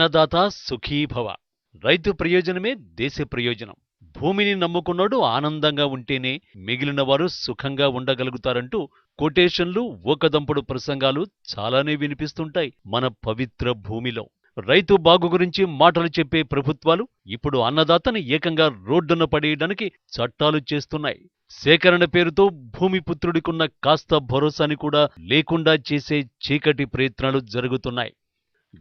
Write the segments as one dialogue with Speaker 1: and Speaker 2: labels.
Speaker 1: అన్నదాత సుఖీభవ. రైతు ప్రయోజనమే దేశ ప్రయోజనం. భూమిని నమ్ముకున్నోడు ఆనందంగా ఉంటేనే మిగిలిన వారు సుఖంగా ఉండగలుగుతారంటూ కొటేషన్లు, ఊకదంపుడు ప్రసంగాలు చాలానే వినిపిస్తుంటాయి మన పవిత్ర భూమిలో. రైతు బాగు గురించి మాటలు చెప్పే ప్రభుత్వాలు ఇప్పుడు అన్నదాతని ఏకంగా రోడ్డున పడేయడానికి చట్టాలు చేస్తున్నాయి. సేకరణ పేరుతో భూమిపుత్రుడికున్న కాస్త భరోసాని కూడా లేకుండా చేసే చీకటి ప్రయత్నాలు జరుగుతున్నాయి.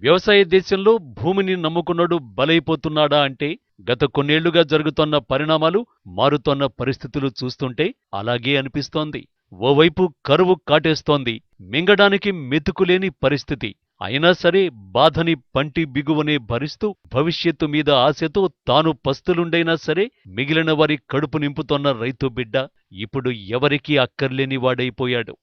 Speaker 1: వ్యవసాయ దేశంలో భూమిని నమ్ముకున్నోడు బలైపోతున్నాడా అంటే గత కొన్నేళ్లుగా జరుగుతోన్న పరిణామాలు, మారుతోన్న పరిస్థితులు చూస్తుంటే అలాగే అనిపిస్తోంది. ఓవైపు కరువు కాటేస్తోంది, మింగడానికి మెతుకులేని పరిస్థితి. అయినా సరే బాధని పంటి బిగువనే భరిస్తూ భవిష్యత్తు మీద ఆశతో తాను పస్తులుండైనా సరే మిగిలిన వారి కడుపు నింపుతోన్న రైతు బిడ్డ ఇప్పుడు ఎవరికీ అక్కర్లేని వాడైపోయాడు.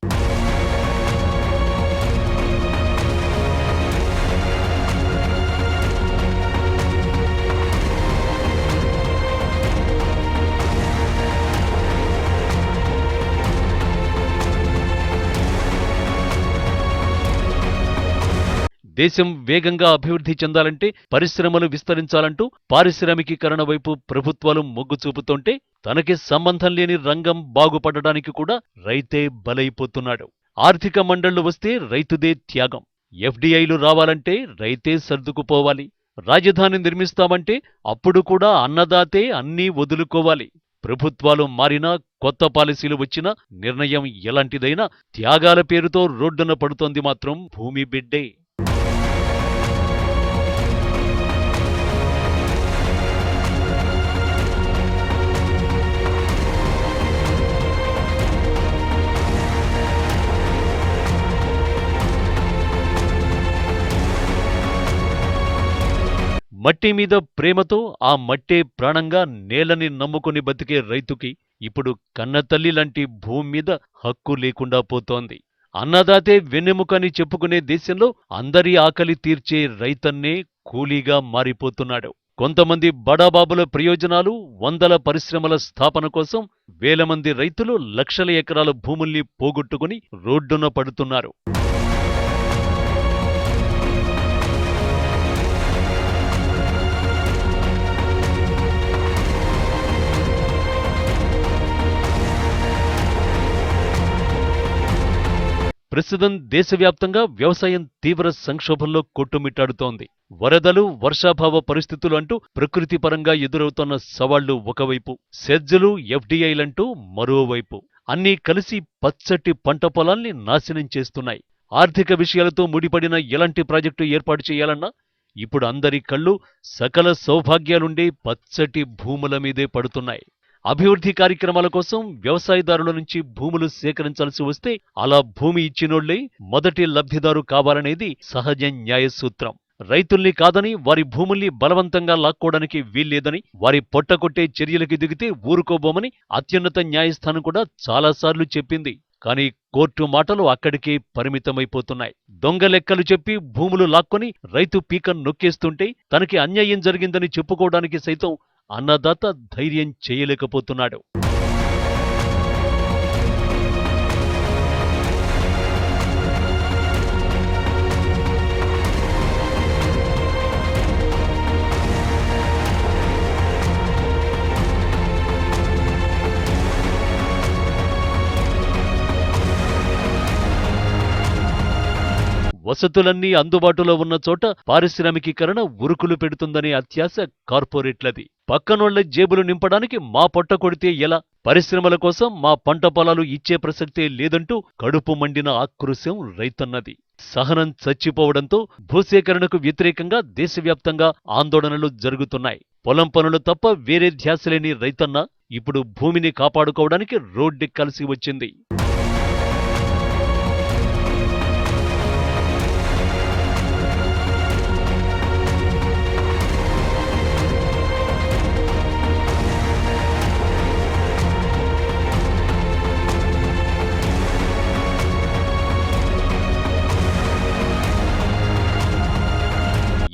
Speaker 1: దేశం వేగంగా అభివృద్ధి చెందాలంటే, పరిశ్రమలు విస్తరించాలంటూ పారిశ్రామికీకరణ వైపు ప్రభుత్వాలు మొగ్గు చూపుతుంటే, తనకి సంబంధం లేని రంగం బాగుపడడానికి కూడా రైతే బలైపోతున్నాడు. ఆర్థిక మండళ్లు వస్తే రైతుదే త్యాగం. ఎఫ్డిఐలు రావాలంటే రైతే సర్దుకుపోవాలి. రాజధాని నిర్మిస్తామంటే అప్పుడు కూడా అన్నదాతే అన్నీ వదులుకోవాలి. ప్రభుత్వాలు మారినా, కొత్త పాలసీలు వచ్చినా నిర్ణయం ఎలాంటిదైనా త్యాగాల పేరుతో రోడ్డున పడుతోంది మాత్రం భూమి బిడ్డే. మట్టి మీద ప్రేమతో, ఆ మట్టే ప్రాణంగా నేలని నమ్ముకుని బతికే రైతుకి ఇప్పుడు కన్నతల్లి లాంటి భూమి మీద హక్కు లేకుండా పోతోంది. అన్నదాతే వెన్నెముకని చెప్పుకునే దేశంలో అందరి ఆకలి తీర్చే రైతన్నే కూలీగా మారిపోతున్నాడు. కొంతమంది బడాబాబుల ప్రయోజనాలు, వందల పరిశ్రమల స్థాపన కోసం వేల మంది రైతులు లక్షల ఎకరాల భూముల్ని పోగొట్టుకుని రోడ్డున పడుతున్నారు. ప్రస్తుతం దేశవ్యాప్తంగా వ్యవసాయం తీవ్ర సంక్షోభంలో కొట్టుమిట్టాడుతోంది. వరదలు, వర్షాభావ పరిస్థితులు అంటూ ప్రకృతిపరంగా ఎదురవుతోన్న సవాళ్లు ఒకవైపు, సెజ్జలు, ఎఫ్డిఐలంటూ మరోవైపు అన్నీ కలిసి పచ్చటి పంట పొలాల్ని నాశనం చేస్తున్నాయి. ఆర్థిక విషయాలతో ముడిపడిన ఎలాంటి ప్రాజెక్టు ఏర్పాటు చేయాలన్నా ఇప్పుడు అందరి కళ్ళు సకల సౌభాగ్యాలుండే పచ్చటి భూముల మీదే పడుతున్నాయి. అభివృద్ధి కార్యక్రమాల కోసం వ్యవసాయదారుల నుంచి భూములు సేకరించాల్సి వస్తే అలా భూమి ఇచ్చినోళ్లే మొదటి లబ్ధిదారు కావాలనేది సహజ న్యాయసూత్రం. రైతుల్ని కాదని, వారి భూముల్ని బలవంతంగా లాక్కోవడానికి వీల్లేదని, వారి పొట్టకొట్టే చర్యలకి దిగితే ఊరుకోబోమని అత్యున్నత న్యాయస్థానం కూడా చాలాసార్లు చెప్పింది. కానీ కోర్టు మాటలు అక్కడికే పరిమితమైపోతున్నాయి. దొంగ లెక్కలు చెప్పి భూములు లాక్కొని రైతు పీక నొక్కేస్తుంటే తనకి అన్యాయం జరిగిందని చెప్పుకోవడానికి సైతం అన్నదాత ధైర్యం చేయలేకపోతున్నాడు. వసతులన్నీ అందుబాటులో ఉన్న చోట పారిశ్రామికీకరణ ఉరుకులు పెడుతుందనే అత్యాశ కార్పొరేట్లది. పక్కనోళ్ల జేబులు నింపడానికి మా పొట్ట కొడితే ఎలా, పరిశ్రమల కోసం మా పంట పొలాలు ఇచ్చే ప్రసక్తే లేదంటూ కడుపు మండిన ఆక్రోశం రైతన్నది. సహనం చచ్చిపోవడంతో భూసేకరణకు వ్యతిరేకంగా దేశవ్యాప్తంగా ఆందోళనలు జరుగుతున్నాయి. పొలం పనులు తప్ప వేరే ధ్యాసలేని రైతన్న ఇప్పుడు భూమిని కాపాడుకోవడానికి రోడ్డెక్కాల్సి వచ్చింది.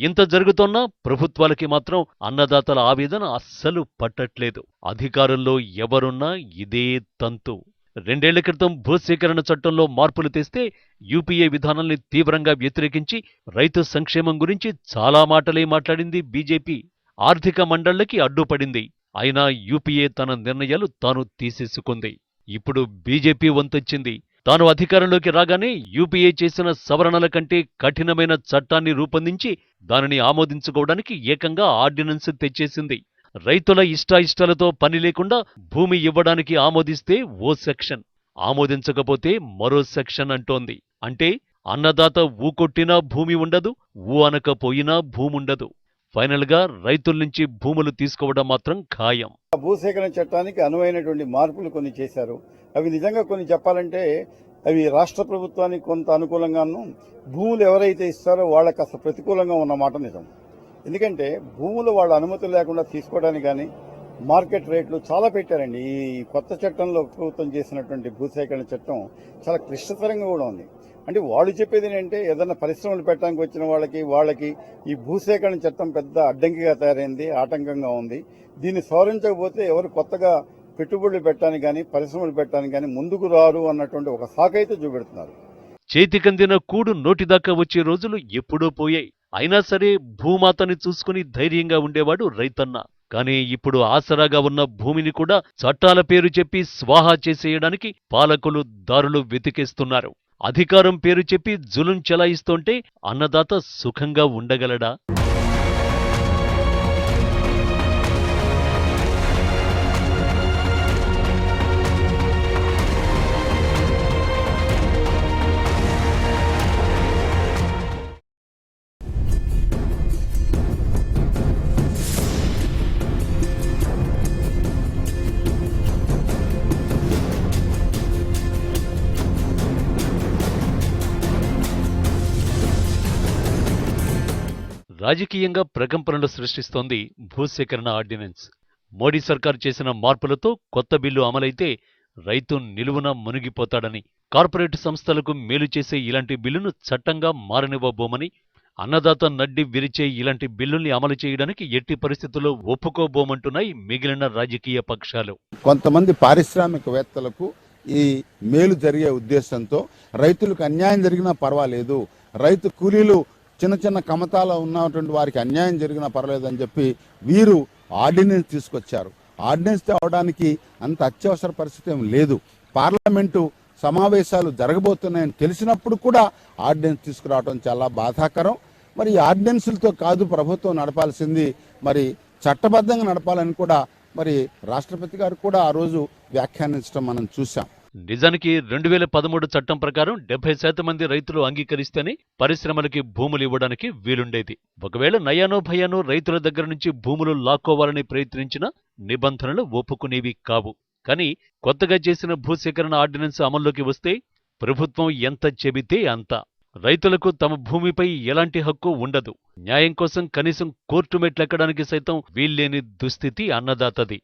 Speaker 1: ఇంత జరుగుతోన్నా ప్రభుత్వాలకి మాత్రం అన్నదాతల ఆవేదన అస్సలు పట్టట్లేదు. అధికారంలో ఎవరున్నా ఇదే తంతు. 2 ఏళ్ల క్రితం భూసేకరణ చట్టంలో మార్పులు తెస్తే యూపీఏ విధానాల్ని తీవ్రంగా వ్యతిరేకించి రైతు సంక్షేమం గురించి చాలా మాటలే మాట్లాడింది బీజేపీ. ఆర్థిక మండళ్లకి అడ్డుపడింది. అయినా యూపీఏ తన నిర్ణయాలు తాను తీసేసుకుంది. ఇప్పుడు బీజేపీ వంతొచ్చింది. తాను అధికారంలోకి రాగానే యూపీఏ చేసిన సవరణల కంటే కఠినమైన చట్టాన్ని రూపొందించి దానిని ఆమోదించుకోవడానికి ఏకంగా ఆర్డినెన్స్ తెచ్చేసింది. రైతుల ఇష్టాయిష్టాలతో పని లేకుండా భూమి ఇవ్వడానికి ఆమోదిస్తే ఓ సెక్షన్, ఆమోదించకపోతే మరో సెక్షన్ అంటోంది. అంటే అన్నదాత ఊకొట్టినా భూమి ఉండదు, ఊ అనకపోయినా భూముండదు. ఫైనల్ గా రైతుల్నుంచి భూములు తీసుకోవడం మాత్రం ఖాయం.
Speaker 2: భూసేకరణ చట్టానికి అనువైనటువంటి మార్పులు కొన్ని చేశారు. అవి నిజంగా కొన్ని చెప్పాలంటే అవి రాష్ట్ర ప్రభుత్వానికి కొంత అనుకూలంగాను, భూములు ఎవరైతే ఇస్తారో వాళ్ళకి అసలు ప్రతికూలంగా ఉన్నమాట నిజం. ఎందుకంటే భూములు వాళ్ళ అనుమతులు లేకుండా తీసుకోవడానికి కానీ మార్కెట్ రేట్లు చాలా పెట్టారండి. ఈ కొత్త చట్టంలో ప్రభుత్వం చేసినటువంటి భూసేకరణ చట్టం చాలా క్లిష్టతరంగా కూడా ఉంది. అంటే వాళ్ళు చెప్పేది ఏంటంటే ఏదైనా పరిశ్రమలు పెట్టడానికి వచ్చిన వాళ్ళకి ఈ భూసేకరణ చట్టం పెద్ద అడ్డంకిగా తయారైంది, ఆటంకంగా ఉంది. దీన్ని సవరించకపోతే ఎవరు కొత్తగా పెట్టుబడులు పెట్టడానికి కానీ పరిశ్రమలు పెట్టడానికి కానీ ముందుకు రారు అన్నటువంటి ఒక సాకైతే చూపెడుతున్నారు.
Speaker 1: చేతికందిన కూడు నోటిదాకా వచ్చే రోజులు ఎప్పుడో పోయాయి. అయినా సరే భూమాతని చూసుకుని ధైర్యంగా ఉండేవాడు రైతన్న. కానీ ఇప్పుడు ఆసరాగా ఉన్న భూమిని కూడా చట్టాల పేరు చెప్పి స్వాహా చేసేయడానికి పాలకులు దారులు వెతికేస్తున్నారు. అధికారం పేరు చెప్పి జులుం చెలాయిస్తోంటే అన్నదాత సుఖంగా ఉండగలడా? రాజకీయంగా ప్రకంపనలు సృష్టిస్తోంది భూసేకరణ ఆర్డినెన్స్. మోడీ సర్కారు చేసిన మార్పులతో కొత్త బిల్లు అమలైతే రైతు నిలువున మునిగిపోతాడని, కార్పొరేట్ సంస్థలకు మేలు చేసే ఇలాంటి బిల్లును చట్టంగా మారనివ్వబోమని, అన్నదాత నడ్డి విరిచే ఇలాంటి బిల్లుల్ని అమలు చేయడానికి ఎట్టి పరిస్థితుల్లో ఒప్పుకోబోమంటున్నాయి మిగిలిన రాజకీయ పక్షాలు.
Speaker 3: కొంతమంది పారిశ్రామికవేత్తలకు ఈ మేలు జరిగే ఉద్దేశంతో రైతులకు అన్యాయం జరిగినా పర్వాలేదు, రైతు కూలీలు చిన్న చిన్న కమతాలో ఉన్నటువంటి వారికి అన్యాయం జరిగినా పర్వాలేదని చెప్పి వీరు ఆర్డినెన్స్ తీసుకొచ్చారు. ఆర్డినెన్స్ తేవడానికి అంత అత్యవసర పరిస్థితి ఏం లేదు. పార్లమెంటు సమావేశాలు జరగబోతున్నాయని తెలిసినప్పుడు కూడా ఆర్డినెన్స్ తీసుకురావడం చాలా బాధాకరం. మరి ఈ ఆర్డినెన్సులతో కాదు ప్రభుత్వం నడపాల్సింది, మరి చట్టబద్ధంగా నడపాలని కూడా మరి రాష్ట్రపతి గారు కూడా ఆ రోజు వ్యాఖ్యానించడం మనం చూసాం.
Speaker 1: నిజానికి 2013 చట్టం ప్రకారం 70% మంది రైతులు అంగీకరిస్తేనే పరిశ్రమలకి భూములు ఇవ్వడానికి వీలుండేది. ఒకవేళ నయానో భయానో రైతుల దగ్గర నుంచి భూములు లాక్కోవాలని ప్రయత్నించిన నిబంధనలు ఒప్పుకునేవి కావు. కానీ కొత్తగా చేసిన భూసేకరణ ఆర్డినెన్స్ అమల్లోకి వస్తే ప్రభుత్వం ఎంత చెబితే అంత. రైతులకు తమ భూమిపై ఎలాంటి హక్కు ఉండదు. న్యాయం కోసం కనీసం కోర్టు మెట్లెక్కడానికి సైతం వీల్లేని దుస్థితి అన్నదాతది.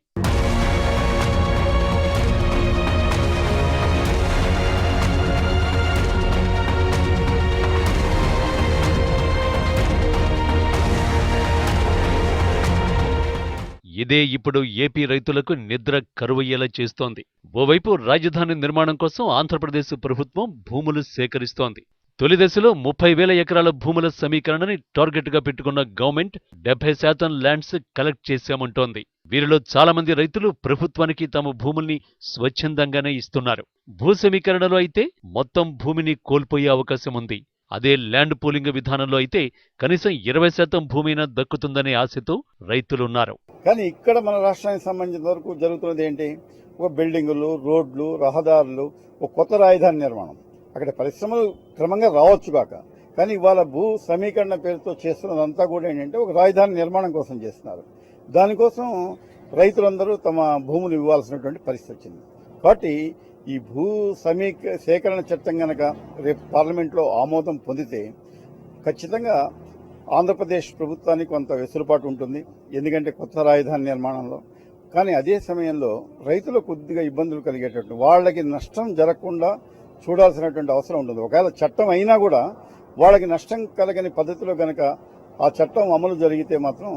Speaker 1: ఇదే ఇప్పుడు ఏపీ రైతులకు నిద్ర కరువయ్యేలా చేస్తోంది. ఓవైపు రాజధాని నిర్మాణం కోసం ఆంధ్రప్రదేశ్ ప్రభుత్వం భూములు సేకరిస్తోంది. తొలి దశలో 30,000 ఎకరాల భూముల సమీకరణని టార్గెట్గా పెట్టుకున్న గవర్నమెంట్ 70% ల్యాండ్స్ కలెక్ట్ చేశామంటోంది. వీరిలో చాలా మంది రైతులు ప్రభుత్వానికి తమ భూముల్ని స్వచ్ఛందంగానే ఇస్తున్నారు. భూ సమీకరణలో అయితే మొత్తం భూమిని కోల్పోయే అవకాశం ఉంది. అదే ల్యాండ్ పూలింగ్ విధానంలో అయితే కనీసం 20% భూమైనా దక్కుతుందనే ఆశతో రైతులున్నారు.
Speaker 2: కానీ ఇక్కడ మన రాష్ట్రానికి సంబంధించిన వరకు జరుగుతున్నది ఏంటి? ఒక బిల్డింగులు, రోడ్లు, రహదారులు, ఒక కొత్త రాజధాని నిర్మాణం. అక్కడ పరిశ్రమలు క్రమంగా రావచ్చు కాక, కానీ ఇవాళ భూ సమీకరణ పేరుతో చేస్తున్నదంతా కూడా ఏంటంటే ఒక రాజధాని నిర్మాణం కోసం చేస్తున్నారు. దానికోసం రైతులందరూ తమ భూములు ఇవ్వాల్సినటువంటి పరిస్థితి వచ్చింది. కాబట్టి ఈ భూ సేకరణ చట్టం కనుక రేపు పార్లమెంట్లో ఆమోదం పొందితే ఖచ్చితంగా ఆంధ్రప్రదేశ్ ప్రభుత్వానికి కొంత వెసులుబాటు ఉంటుంది, ఎందుకంటే కొత్త రాజధాని నిర్మాణంలో. కానీ అదే సమయంలో రైతులకు కొద్దిగా ఇబ్బందులు కలిగేటట్టు, వాళ్ళకి నష్టం జరగకుండా చూడాల్సినటువంటి అవసరం ఉంటుంది. ఒకవేళ చట్టం అయినా కూడా వాళ్ళకి నష్టం కలగని పద్ధతిలో కనుక ఆ చట్టం అమలు జరిగితే మాత్రం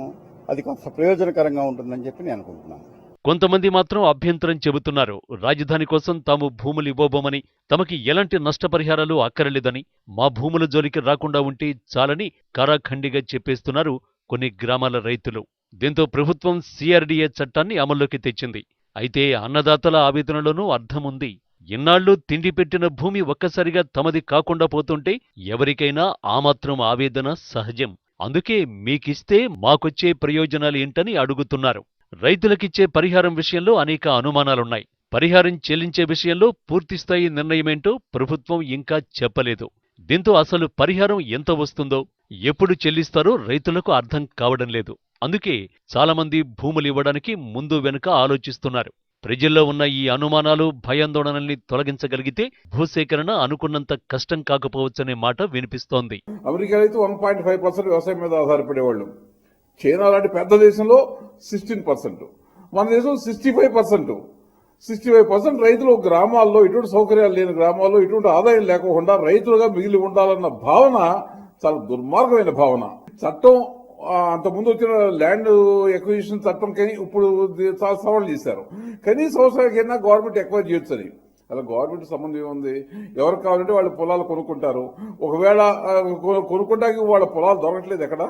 Speaker 2: అది కొంత ప్రయోజనకరంగా ఉంటుందని చెప్పి నేను అనుకుంటున్నాను.
Speaker 1: కొంతమంది మాత్రం అభ్యంతరం చెబుతున్నారు. రాజధాని కోసం తాము భూములు ఇవ్వబోమని, తమకి ఎలాంటి నష్టపరిహారాలు అక్కరలేదని, మా భూముల జోలికి రాకుండా ఉంటే చాలని కరాఖండిగా చెప్పేస్తున్నారు కొన్ని గ్రామాల రైతులు. దీంతో ప్రభుత్వం సిఆర్డీఏ చట్టాన్ని అమల్లోకి తెచ్చింది. అయితే అన్నదాతల ఆవేదనలోనూ అర్థముంది. ఇన్నాళ్లు తిండి పెట్టిన భూమి ఒక్కసారిగా తమది కాకుండా పోతుంటే ఎవరికైనా ఆ మాత్రం ఆవేదన సహజం. అందుకే మీకిస్తే మాకొచ్చే ప్రయోజనాలు ఏంటని అడుగుతున్నారు. రైతులకిచ్చే పరిహారం విషయంలో అనేక అనుమానాలున్నాయి. పరిహారం చెల్లించే విషయంలో పూర్తిస్థాయి నిర్ణయమేంటో ప్రభుత్వం ఇంకా చెప్పలేదు. దీంతో అసలు పరిహారం ఎంత వస్తుందో, ఎప్పుడు చెల్లిస్తారో రైతులకు అర్థం కావడం లేదు. అందుకే చాలామంది భూములివ్వడానికి ముందు వెనుక ఆలోచిస్తున్నారు. ప్రజల్లో ఉన్న ఈ అనుమానాలు, భయాందోళనల్ని తొలగించగలిగితే భూసేకరణ అనుకున్నంత కష్టం కాకపోవచ్చనే మాట వినిపిస్తోంది.
Speaker 4: అమెరికా అయితే 1.5% వ్యవసాయం మీద ఆధారపడేవాళ్ళు. చైనా లాంటి పెద్ద దేశంలో 16%, మన దేశం 65%. 65% రైతులు గ్రామాల్లో, ఇటువంటి సౌకర్యాలు లేని గ్రామాల్లో, ఇటువంటి ఆదాయం లేకుండా రైతులుగా మిగిలి ఉండాలన్న భావన చాలా దుర్మార్గమైన భావన. చట్టం అంతకుముందు వచ్చిన ల్యాండ్ ఎక్విజిషన్ చట్టం కానీ ఇప్పుడు చాలా సవాళ్ళు చేశారు. కనీస అవసరానికైనా గవర్నమెంట్ ఎక్వైర్ చేయొచ్చని. అలా గవర్నమెంట్ సంబంధం ఏముంది? ఎవరికి కావాలంటే వాళ్ళ పొలాలు కొనుక్కుంటారు. ఒకవేళ కొనుక్కోడానికి వాళ్ళ పొలాలు దొరకట్లేదు, ఎక్కడ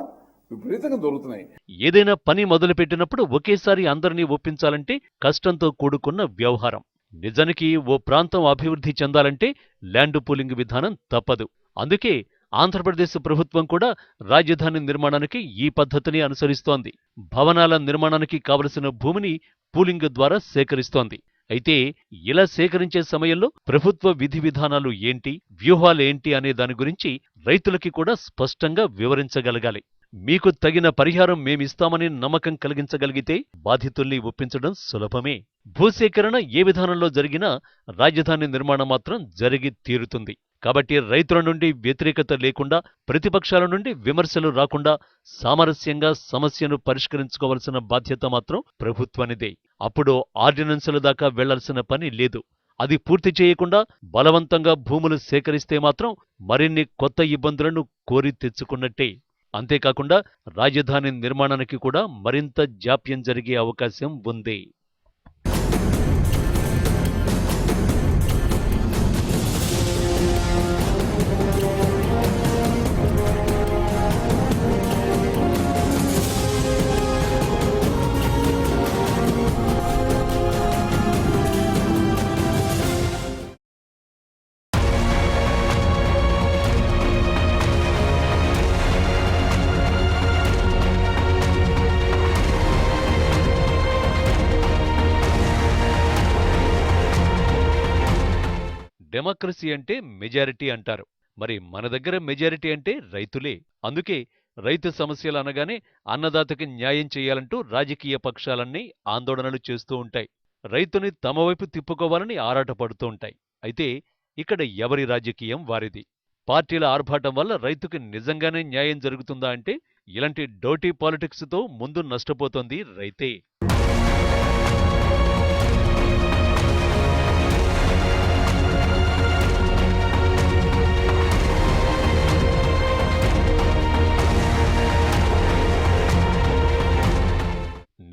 Speaker 4: విపరీతంగా దొరుకుతున్నాయి.
Speaker 1: ఏదైనా పని మొదలుపెట్టినప్పుడు ఒకేసారి అందరినీ ఒప్పించాలంటే కష్టంతో కూడుకున్న వ్యవహారం. నిజానికి ఓ ప్రాంతం అభివృద్ధి చెందాలంటే ల్యాండ్ పూలింగ్ విధానం తప్పదు. అందుకే ఆంధ్రప్రదేశ్ ప్రభుత్వం కూడా రాజధాని నిర్మాణానికి ఈ పద్ధతిని అనుసరిస్తోంది. భవనాల నిర్మాణానికి కావలసిన భూమిని పూలింగ్ ద్వారా సేకరిస్తోంది. అయితే ఇలా సేకరించే సమయంలో ప్రభుత్వ విధి విధానాలు ఏంటి, వ్యూహాలేంటి అనే దాని గురించి రైతులకి కూడా స్పష్టంగా వివరించగలగాలి. మీకు తగిన పరిహారం మేమిస్తామని నమ్మకం కలిగించగలిగితే బాధితుల్ని ఒప్పించడం సులభమే. భూసేకరణ ఏ విధానంలో జరిగినా రాజధాని నిర్మాణం మాత్రం జరిగి తీరుతుంది. కాబట్టి రైతుల నుండి వ్యతిరేకత లేకుండా, ప్రతిపక్షాల నుండి విమర్శలు రాకుండా సామరస్యంగా సమస్యను పరిష్కరించుకోవలసిన బాధ్యత మాత్రం ప్రభుత్వానిదే. అప్పుడు ఆర్డినెన్సుల దాకా వెళ్లాల్సిన పని లేదు. అది పూర్తి చేయకుండా బలవంతంగా భూములు సేకరిస్తే మాత్రం మరిన్ని కొత్త ఇబ్బందులను కోరి తెచ్చుకున్నట్టే. అంతేకాకుండా రాజధాని నిర్మాణానికి కూడా మరింత జాప్యం జరిగే అవకాశం ఉంది. డెమోక్రసీ అంటే మెజారిటీ అంటారు. మరి మన దగ్గర మెజారిటీ అంటే రైతులే. అందుకే రైతు సమస్యలు అనగానే అన్నదాతకి న్యాయం చేయాలంటూ రాజకీయ పక్షాలన్నీ ఆందోళనలు చేస్తూ ఉంటాయి. రైతుని తమ వైపు తిప్పుకోవాలని ఆరాటపడుతూ ఉంటాయి. అయితే ఇక్కడ ఎవరి రాజకీయం వారిది. పార్టీల ఆర్భాటం వల్ల రైతుకి నిజంగానే న్యాయం జరుగుతుందా అంటే ఇలాంటి డర్టీ పాలిటిక్స్తో ముందు నష్టపోతోంది రైతే.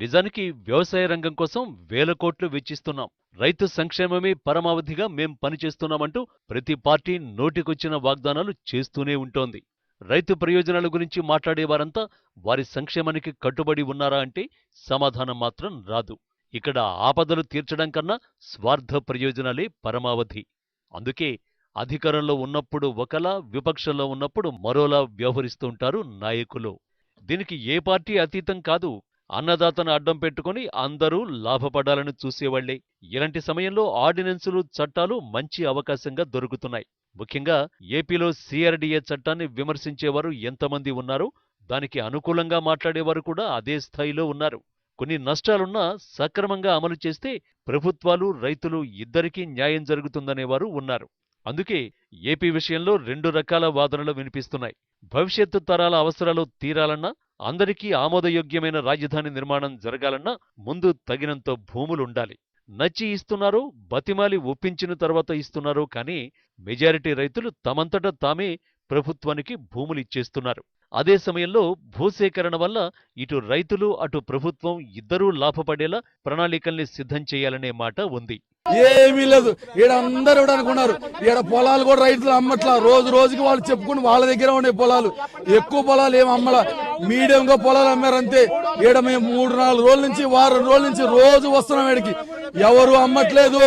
Speaker 1: నిజానికి వ్యవసాయ రంగం కోసం వేల కోట్లు వెచ్చిస్తున్నాం, రైతు సంక్షేమమే పరమావధిగా మేం పనిచేస్తున్నామంటూ ప్రతి పార్టీ నోటికొచ్చిన వాగ్దానాలు చేస్తూనే ఉంటోంది. రైతు ప్రయోజనాల గురించి మాట్లాడేవారంతా వారి సంక్షేమానికి కట్టుబడి ఉన్నారా అంటే సమాధానం మాత్రం రాదు. ఇక్కడ ఆపదలు తీర్చడం కన్నా స్వార్థ ప్రయోజనాలే పరమావధి. అందుకే అధికారంలో ఉన్నప్పుడు ఒకలా, విపక్షంలో ఉన్నప్పుడు మరోలా వ్యవహరిస్తుంటారు నాయకులు. దీనికి ఏ పార్టీ అతీతం కాదు. అన్నదాతను అడ్డం పెట్టుకుని అందరూ లాభపడాలని చూసేవాళ్లే. ఇలాంటి సమయంలో ఆర్డినెన్సులు, చట్టాలు మంచి అవకాశంగా దొరుకుతున్నాయి. ముఖ్యంగా ఏపీలో సిఆర్డీఏ చట్టాన్ని విమర్శించేవారు ఎంతమంది ఉన్నారో దానికి అనుకూలంగా మాట్లాడేవారు కూడా అదే స్థాయిలో ఉన్నారు. కొన్ని నష్టాలున్నా సక్రమంగా అమలు చేస్తే ప్రభుత్వాలు, రైతులు ఇద్దరికీ న్యాయం జరుగుతుందనేవారు ఉన్నారు. అందుకే ఏపీ విషయంలో రెండు రకాల వాదనలు వినిపిస్తున్నాయి. భవిష్యత్తు తరాల అవసరాలు తీరాలన్నా, అందరికీ ఆమోదయోగ్యమైన రాజధాని నిర్మాణం జరగాలన్నా ముందు తగినంత భూములుండాలి. నచ్చి ఇస్తున్నారో, బతిమాలి ఒప్పించిన తర్వాత ఇస్తున్నారో కానీ మెజారిటీ రైతులు తమంతట తామే ప్రభుత్వానికి భూములిచ్చేస్తున్నారు. అదే సమయంలో భూసేకరణ వల్ల ఇటు రైతులు అటు ప్రభుత్వం ఇద్దరూ లాభపడేలా ప్రణాళికల్ని సిద్ధం చేయాలనే మాట ఉంది.
Speaker 5: ఏమీ లేదు. ఈడ అందరు కూడా అనుకున్నారు, ఈడ పొలాలు కూడా రైతులు అమ్మట్లా. రోజు రోజుకి వాళ్ళు చెప్పుకుని వాళ్ళ దగ్గర ఉండే పొలాలు, ఎక్కువ పొలాలు ఏమి అమ్మలా, మీడియంగా పొలాలు అమ్మారు అంతే. ఈడ మేము 3-4 రోజుల నుంచి, వారం రోజుల నుంచి రోజు వస్తున్నాం ఈడికి. ఎవరు అమ్మట్లేదు.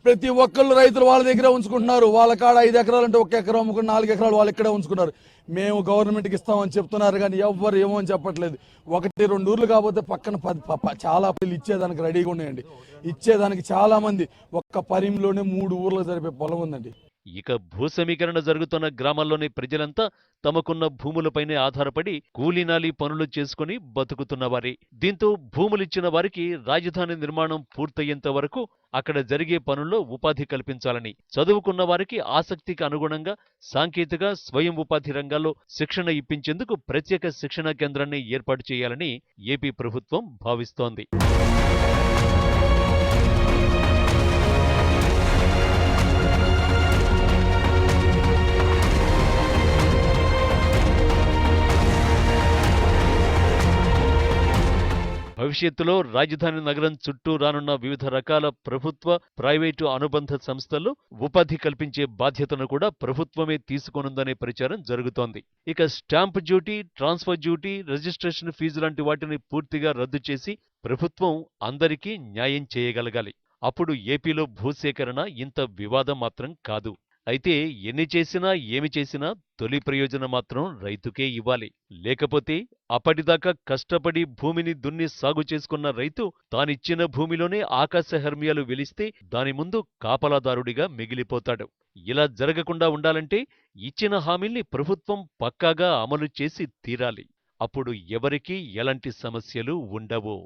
Speaker 5: ప్రతి ఒక్కళ్ళు రైతులు వాళ్ళ దగ్గర ఉంచుకుంటున్నారు. వాళ్ళ కాడ 5 ఎకరాలు అంటే 1 ఎకరం అమ్ముకుని 4 ఎకరాలు వాళ్ళు ఇక్కడే ఉంచుకున్నారు. మేము గవర్నమెంట్కి ఇస్తామని చెప్తున్నారు కానీ ఎవ్వరు ఏమో అని చెప్పట్లేదు. 1-2 ఊర్లు కాకపోతే పక్కన చాలా పిల్లలు ఇచ్చేదానికి రెడీగా ఉన్నాయండి. ఇచ్చేదానికి చాలా మంది. ఒక్క పరిమిలోనే 3 ఊర్లకు జరిపే పొలం ఉందండి.
Speaker 1: ఇక భూసమీకరణ జరుగుతున్న గ్రామాల్లోని ప్రజలంతా తమకున్న భూములపైనే ఆధారపడి కూలీనాలి పనులు చేసుకుని బతుకుతున్నవారే. దీంతో భూములిచ్చిన వారికి రాజధాని నిర్మాణం పూర్తయ్యేంత వరకు అక్కడ జరిగే పనుల్లో ఉపాధి కల్పించాలని, చదువుకున్న వారికి ఆసక్తికి అనుగుణంగా సాంకేతిక స్వయం ఉపాధి రంగాల్లో శిక్షణ ఇప్పించేందుకు ప్రత్యేక శిక్షణా కేంద్రాన్ని ఏర్పాటు చేయాలని ఏపీ ప్రభుత్వం భావిస్తోంది. భవిష్యత్తులో రాజధాని నగరం చుట్టూ రానున్న వివిధ రకాల ప్రభుత్వ, ప్రైవేటు అనుబంధ సంస్థల్లో ఉపాధి కల్పించే బాధ్యతను కూడా ప్రభుత్వమే తీసుకోనుందనే ప్రచారం జరుగుతోంది. ఇక stamp duty, transfer duty, registration fee లాంటి వాటిని పూర్తిగా రద్దు చేసి ప్రభుత్వం అందరికీ న్యాయం చేయగలగాలి. అప్పుడు ఏపీలో భూసేకరణ ఇంత వివాదం మాత్రం కాదు. అయితే ఎన్ని చేసినా ఏమి చేసినా తొలి ప్రయోజనం మాత్రం రైతుకే ఇవ్వాలి. లేకపోతే అప్పటిదాకా కష్టపడి భూమిని దున్ని సాగు చేసుకున్న రైతు తానిచ్చిన భూమిలోనే ఆకాశహర్మ్యాలు వెలిస్తే దాని ముందు కాపలాదారుడిగా మిగిలిపోతాడు. ఇలా జరగకుండా ఉండాలంటే ఇచ్చిన హామీల్ని ప్రభుత్వం పక్కాగా అమలు చేసి తీరాలి. అప్పుడు ఎవరికీ ఎలాంటి సమస్యలు ఉండవు.